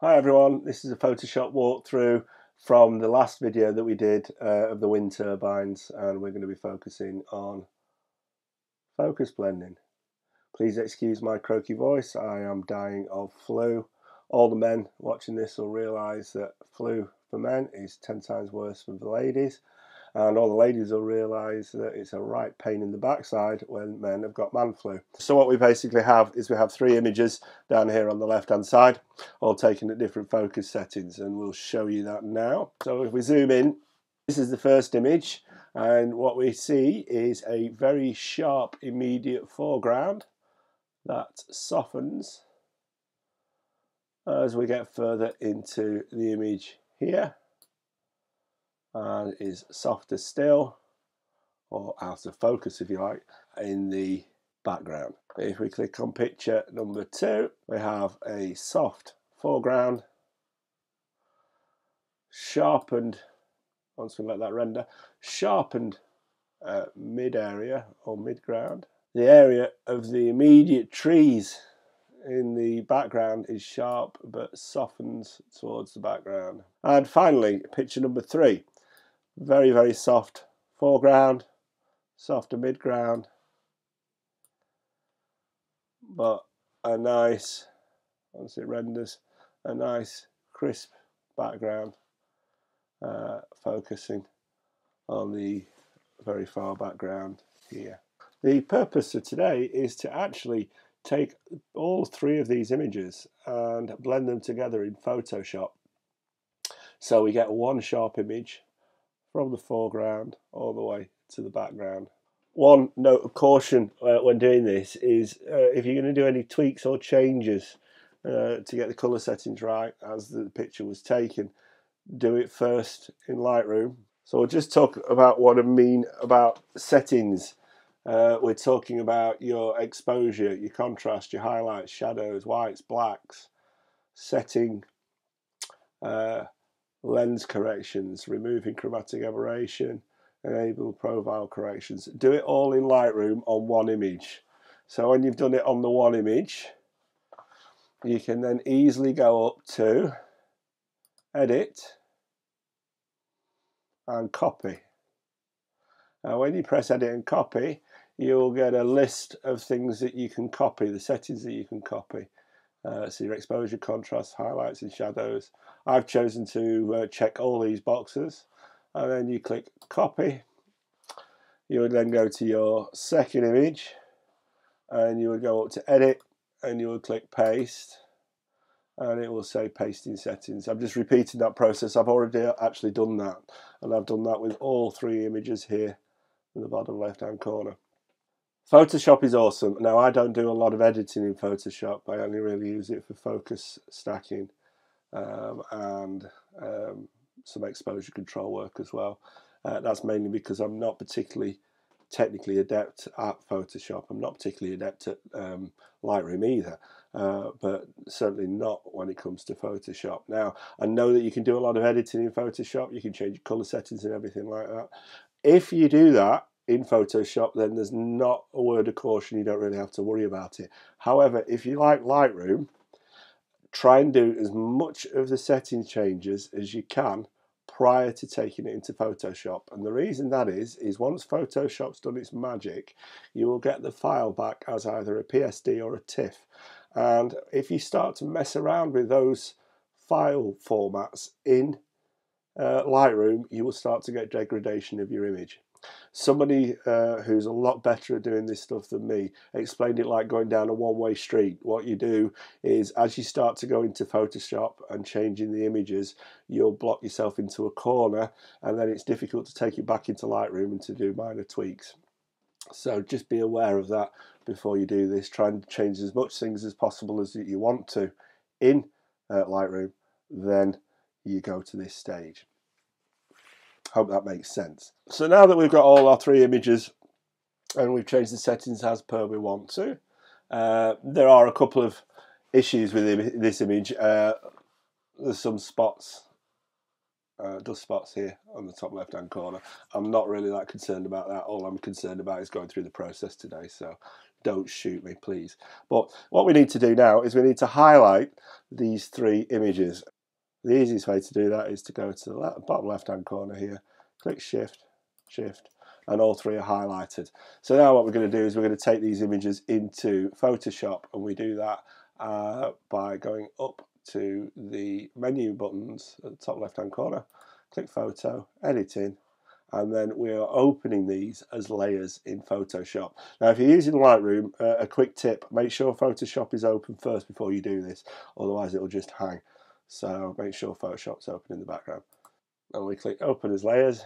Hi everyone, this is a Photoshop walkthrough from the last video that we did of the wind turbines, and we're going to be focusing on focus blending. Please excuse my croaky voice, I am dying of flu. All the men watching this will realise that flu for men is 10 times worse than the ladies, and all the ladies will realise that it's a right pain in the backside when men have got man flu. So what we basically have is we have three images down here on the left hand side, all taken at different focus settings, and we'll show you that now. So if we zoom in, this is the first image, and what we see is a very sharp immediate foreground that softens as we get further into the image here, and is softer still, or out of focus if you like, in the background. If we click on picture number 2, we have a soft foreground, sharpened, once we let that render, sharpened mid area or mid-ground. The area of the immediate trees in the background is sharp but softens towards the background. And finally, picture number 3, very, very soft foreground, softer mid-ground, but a nice, once it renders, a nice crisp background, focusing on the very far background here. The purpose of today is to actually take all three of these images and blend them together in Photoshop, so we get one sharp image from the foreground all the way to the background. One note of caution when doing this is if you're going to do any tweaks or changes to get the colour settings right as the picture was taken, do it first in Lightroom. So we'll just talk about what I mean about settings. We're talking about your exposure, your contrast, your highlights, shadows, whites, blacks, setting, lens corrections, removing chromatic aberration, enable profile corrections. Do it all in Lightroom on one image. So when you've done it on the one image, you can then easily go up to edit and copy. Now when you press edit and copy, you'll get a list of things that you can copy, the settings that you can copy. So your exposure, contrast, highlights and shadows. I've chosen to check all these boxes, and then you click copy. You would then go to your second image and you would go up to edit and you would click paste, and it will say pasting settings. I'm just repeating that process. I've already actually done that, and I've done that with all three images here in the bottom left hand corner. Photoshop is awesome. Now I don't do a lot of editing in Photoshop. I only really use it for focus stacking and some exposure control work as well. That's mainly because I'm not particularly technically adept at Photoshop. I'm not particularly adept at Lightroom either, but certainly not when it comes to Photoshop. Now I know that you can do a lot of editing in Photoshop. You can change your color settings and everything like that. If you do that in Photoshop, then there's not a word of caution. You don't really have to worry about it. However, if you like Lightroom, try and do as much of the setting changes as you can prior to taking it into Photoshop. And the reason that is once Photoshop's done its magic, you will get the file back as either a PSD or a TIFF. And if you start to mess around with those file formats in Lightroom, you will start to get degradation of your image. Somebody who's a lot better at doing this stuff than me explained it like going down a one-way street. What you do is, as you start to go into Photoshop and changing the images, you'll block yourself into a corner, and then it's difficult to take it back into Lightroom and to do minor tweaks. So just be aware of that before you do this. Try and change as much things as possible as you want to in Lightroom, then you go to this stage. Hope that makes sense. So now that we've got all our three images and we've changed the settings as per we want to, there are a couple of issues with this image. There's some spots dust spots here on the top left hand corner. I'm not really that concerned about that. All I'm concerned about is going through the process today, so don't shoot me, please. But what we need to do now is we need to highlight these 3 images. The easiest way to do that is to go to the bottom left hand corner here, click Shift, and all 3 are highlighted. So now what we're going to do is we're going to take these images into Photoshop, and we do that by going up to the menu buttons at the top left hand corner, click Photo, Editing, and then we are opening these as layers in Photoshop. Now if you're using Lightroom, a quick tip, make sure Photoshop is open first before you do this, otherwise it will just hang. So make sure Photoshop's open in the background. And we click Open as Layers,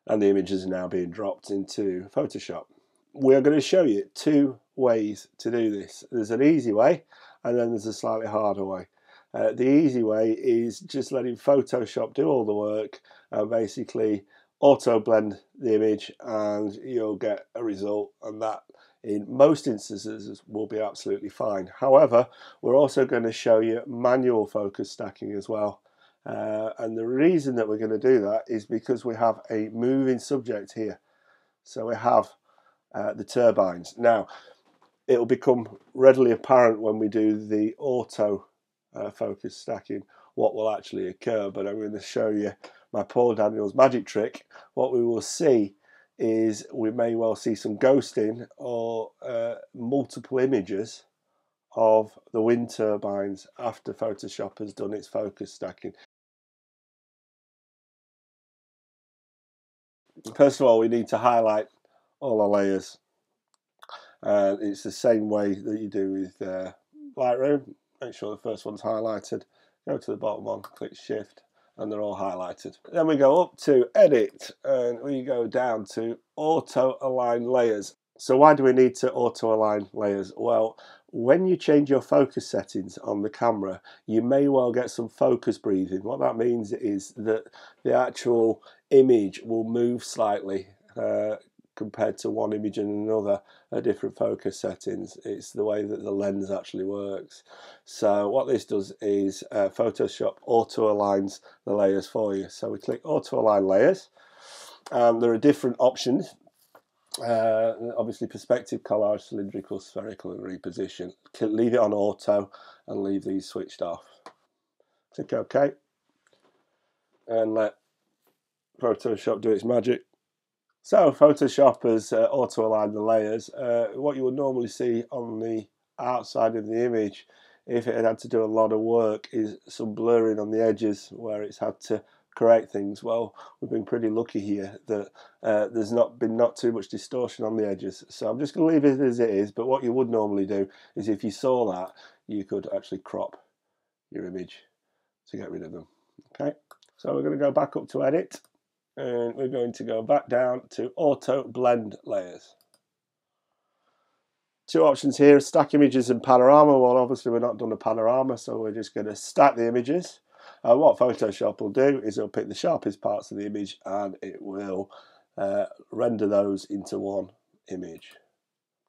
and the images are now being dropped into Photoshop. We're going to show you 2 ways to do this. There's an easy way, and then there's a slightly harder way. The easy way is just letting Photoshop do all the work and basically auto blend the image, and you'll get a result, and that in most instances will be absolutely fine. However, we're also going to show you manual focus stacking as well. And the reason that we're going to do that is because we have a moving subject here. So we have the turbines. Now, it will become readily apparent when we do the auto focus stacking what will actually occur, but I'm going to show you my Paul Daniels magic trick. What we will see is we may well see some ghosting or multiple images of the wind turbines after Photoshop has done its focus stacking. First of all, we need to highlight all our layers. It's the same way that you do with Lightroom. Make sure the first one's highlighted. Go to the bottom one, click Shift, and they're all highlighted. Then we go up to Edit, and we go down to Auto Align Layers. So why do we need to auto align layers? Well, when you change your focus settings on the camera, you may well get some focus breathing. What that means is that the actual image will move slightly compared to one image and another at different focus settings. It's the way that the lens actually works. So what this does is Photoshop auto aligns the layers for you. So we click auto align layers, and there are different options. Obviously perspective, collage, cylindrical, spherical, and reposition. Leave it on auto and leave these switched off. Click OK and let Photoshop do its magic. So Photoshop has auto aligned the layers. What you would normally see on the outside of the image, if it had to do a lot of work, is some blurring on the edges where it's had to correct things. Well, we've been pretty lucky here that there's not too much distortion on the edges. So I'm just going to leave it as it is, but what you would normally do is if you saw that, you could actually crop your image to get rid of them. Okay, so we're going to go back up to Edit, and we're going to go back down to Auto Blend Layers. 2 options here, stack images and panorama. Well, obviously we're not done a panorama, so we're just going to stack the images. What Photoshop will do is it'll pick the sharpest parts of the image and it will render those into one image.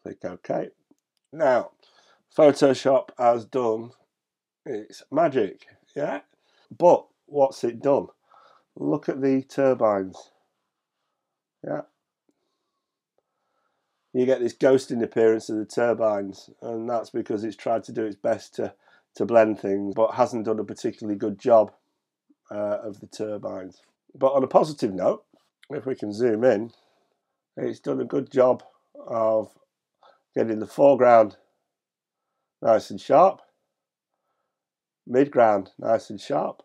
Click OK. Now, Photoshop has done its magic, yeah? But what's it done? Look at the turbines, yeah? You get this ghosting appearance of the turbines, and that's because it's tried to do its best to blend things, but hasn't done a particularly good job of the turbines. But on a positive note, if we can zoom in, it's done a good job of getting the foreground nice and sharp, midground nice and sharp,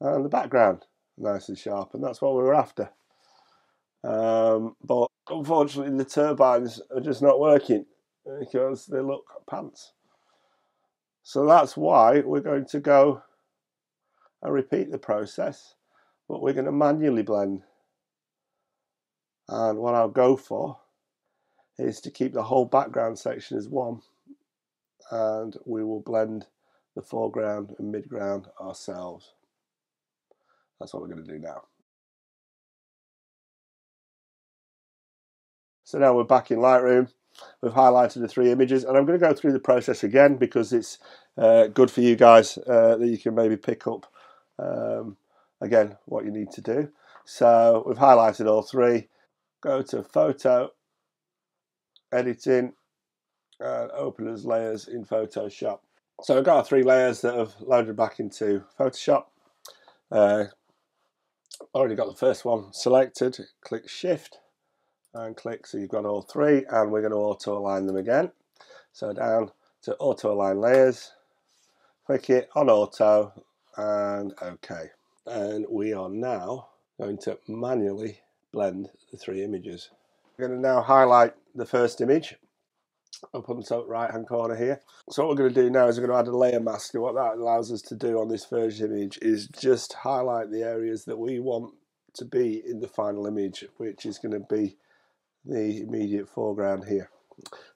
and the background nice and sharp, and that's what we were after. But unfortunately the turbines are just not working because they look pants. So that's why we're going to go and repeat the process, but we're going to manually blend. And what I'll go for is to keep the whole background section as one, and we will blend the foreground and midground ourselves. That's what we're going to do now. So now we're back in Lightroom. We've highlighted the 3 images, and I'm going to go through the process again because it's good for you guys that you can maybe pick up again, what you need to do. So we've highlighted all three. Go to Photo, Editing, and Open as Layers in Photoshop. So I've got our 3 layers that have loaded back into Photoshop. Already got the first one selected. Click Shift and click, so you've got all 3, and we're going to auto align them again. So down to auto align layers, click it on auto and OK. And we are now going to manually blend the 3 images. We're going to now highlight the first image up on the top right hand corner here. So what we're going to do now is we're going to add a layer mask, and what that allows us to do on this first image is just highlight the areas that we want to be in the final image, which is going to be the immediate foreground here.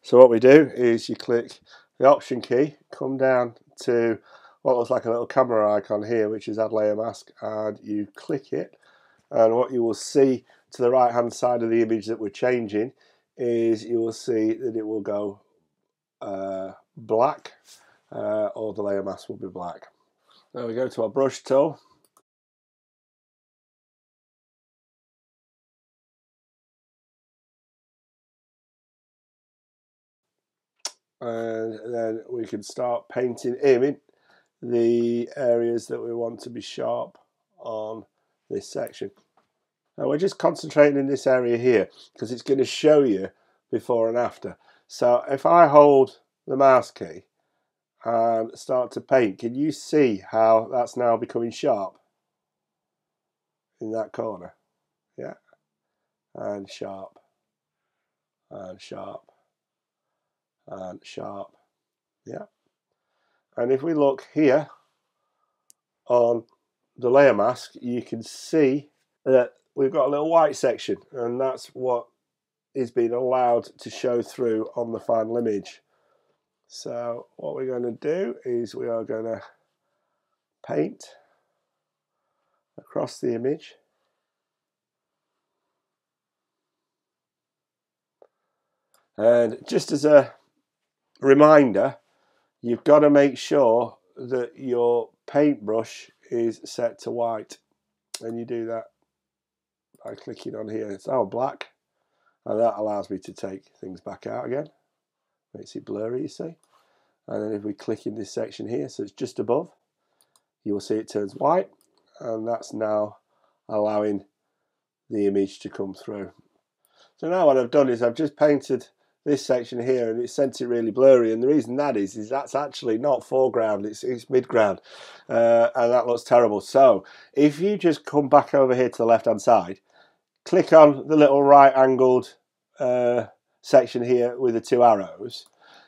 So what we do is you click the option key, come down to what looks like a little camera icon here, which is add layer mask, and you click it, and what you will see to the right hand side of the image that we're changing is you will see that it will go black, or the layer mask will be black. Now we go to our brush tool, and then we can start painting in the areas that we want to be sharp on this section. Now we're just concentrating in this area here because it's going to show you before and after. So if I hold the mouse key and start to paint, can you see how that's now becoming sharp in that corner? Yeah, and sharp, and sharp, and sharp. Yeah. And if we look here on the layer mask, you can see that we've got a little white section, and that's what is being allowed to show through on the final image. So what we're going to do is we are going to paint across the image, and just as a reminder, you've got to make sure that your paintbrush is set to white, and you do that by clicking on here. It's all black, and that allows me to take things back out again, makes it blurry, you see. And then if we click in this section here, so it's just above, you will see it turns white, and that's now allowing the image to come through. So now what I've done is I've just painted this section here, and it sent it really blurry, and the reason that is that's actually not foreground, it's midground, and that looks terrible. So if you just come back over here to the left hand side, click on the little right angled section here with the 2 arrows,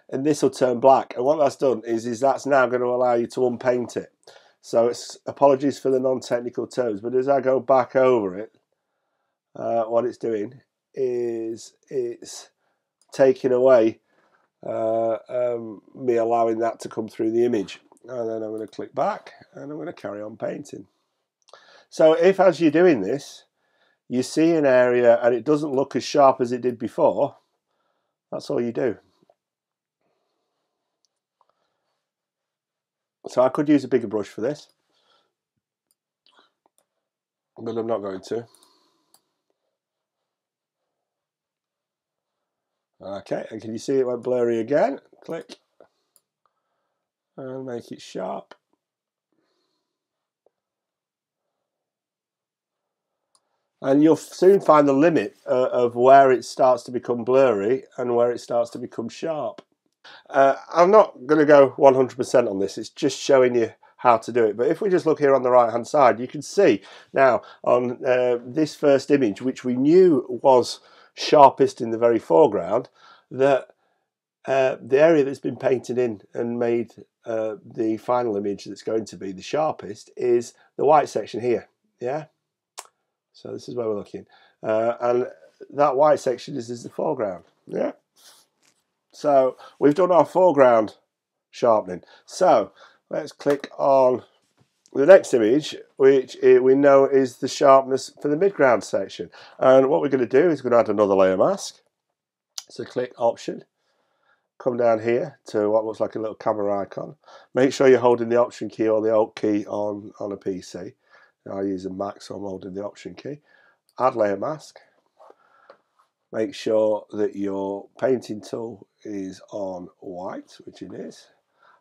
and this will turn black, and what that's done is that's now going to allow you to unpaint it. So it's, apologies for the non-technical terms, but as I go back over it, what it's doing is it's taking away me allowing that to come through the image. And then I'm going to click back, and I'm going to carry on painting. So if as you're doing this you see an area and it doesn't look as sharp as it did before, that's all you do. So I could use a bigger brush for this, but I'm not going to. Okay, and can you see it went blurry again? Click and make it sharp. And you'll soon find the limit of where it starts to become blurry and where it starts to become sharp. I'm not going to go 100% on this, it's just showing you how to do it. But if we just look here on the right hand side, you can see now on this first image, which we knew was sharpest in the very foreground, that the area that's been painted in and made the final image that's going to be the sharpest is the white section here. Yeah, so this is where we're looking, and that white section is the foreground. Yeah, so we've done our foreground sharpening. So let's click on the next image, which we know is the sharpness for the midground section. And what we're going to do is we're going to add another layer mask. So click Option, come down here to what looks like a little camera icon. Make sure you're holding the Option key or the Alt key on a PC. I use a Mac, so I'm holding the Option key. Add layer mask. Make sure that your painting tool is on white, which it is.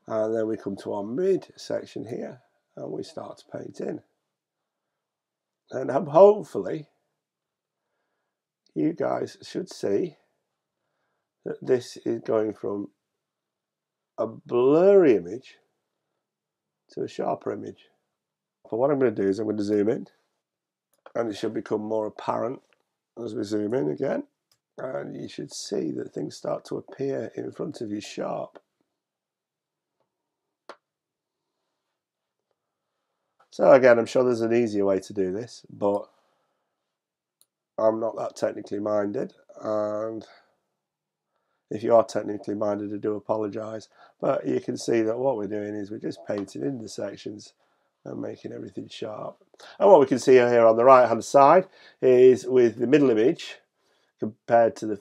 And then we come to our mid section here and we start to paint in. And hopefully you guys should see that this is going from a blurry image to a sharper image. But what I'm going to do is I'm going to zoom in, and it should become more apparent as we zoom in again, and you should see that things start to appear in front of you sharp. So again, I'm sure there's an easier way to do this, but I'm not that technically minded, and if you are technically minded, I do apologise. But you can see that what we're doing is we're just painting in the sections and making everything sharp. And what we can see here on the right hand side is with the middle image compared to the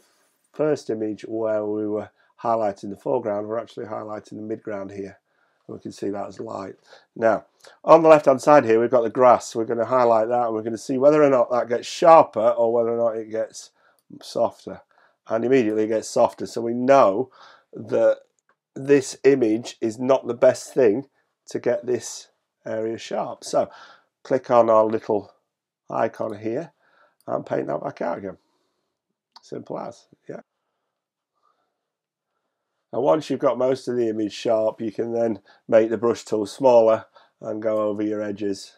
first image where we were highlighting the foreground, we're actually highlighting the midground here. We can see that as light. Now, on the left hand side here, we've got the grass. We're going to highlight that, and we're going to see whether or not that gets sharper or whether or not it gets softer. And immediately it gets softer. So we know that this image is not the best thing to get this area sharp. So click on our little icon here and paint that back out again. Simple as, yeah. And once you've got most of the image sharp, you can then make the brush tool smaller and go over your edges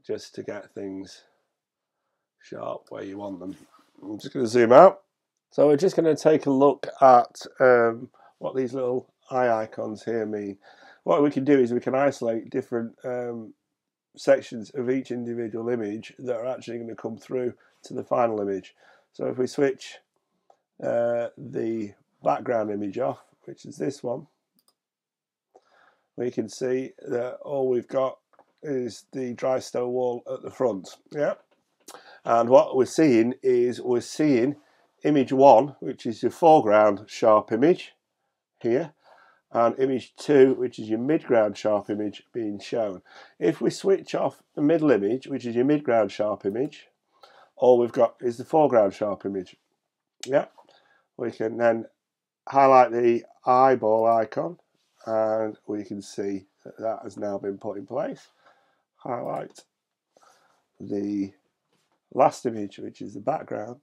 just to get things sharp where you want them. I'm just going to zoom out. So we're just going to take a look at what these little eye icons here mean. What we can do is we can isolate different sections of each individual image that are actually going to come through to the final image. So if we switch the background image off, which is this one, we can see that all we've got is the dry stone wall at the front. Yeah, and what we're seeing is we're seeing image 1, which is your foreground sharp image here, and image 2, which is your midground sharp image, being shown. If we switch off the middle image, which is your midground sharp image, all we've got is the foreground sharp image. Yeah, we can then highlight the eyeball icon, and we can see that that has now been put in place. Highlight the last image, which is the background,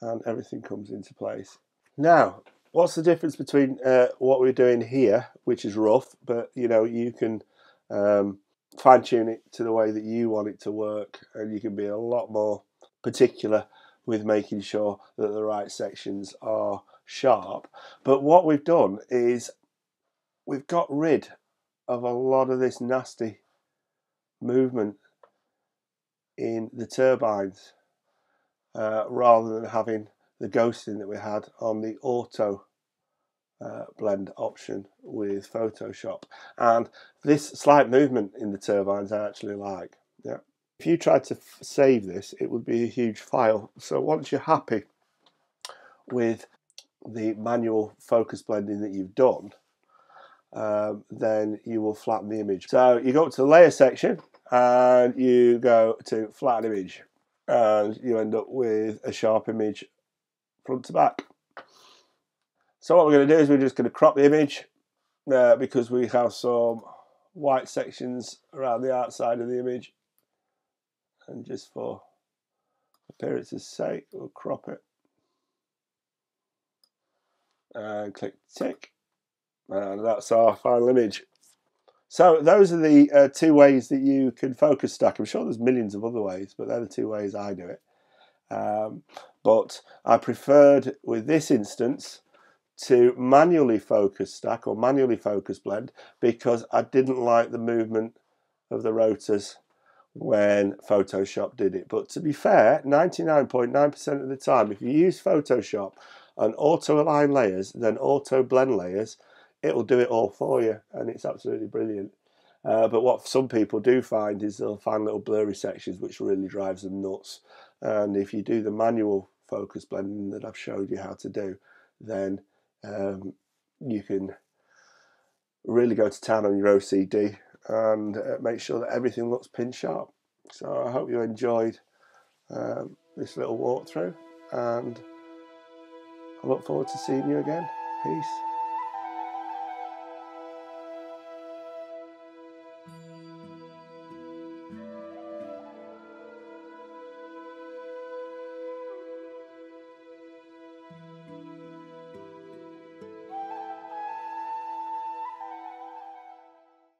and everything comes into place. Now, what's the difference between what we're doing here, which is rough, but you know, you can fine tune it to the way that you want it to work, and you can be a lot more particular with making sure that the right sections are sharp. But what we've done is we've got rid of a lot of this nasty movement in the turbines, rather than having the ghosting that we had on the auto blend option with Photoshop. And this slight movement in the turbines I actually like. Yeah. If you tried to save this, it would be a huge file. So once you're happy with the manual focus blending that you've done, then you will flatten the image. So you go up to the layer section and you go to flatten image, and you end up with a sharp image front to back. So what we're going to do is we're just going to crop the image because we have some white sections around the outside of the image, and just for appearance's sake we'll crop it and click tick, and that's our final image. So those are the two ways that you can focus stack. I'm sure there's millions of other ways, but they're the two ways I do it. But I preferred with this instance to manually focus stack or manually focus blend because I didn't like the movement of the rotors when Photoshop did it. But to be fair, 99.9% of the time, if you use Photoshop and auto align layers, then auto blend layers, it will do it all for you, and it's absolutely brilliant. But what some people do find is they'll find little blurry sections, which really drives them nuts. And if you do the manual focus blending that I've showed you how to do, then you can really go to town on your OCD and make sure that everything looks pin sharp. So I hope you enjoyed this little walkthrough, and I look forward to seeing you again. Peace.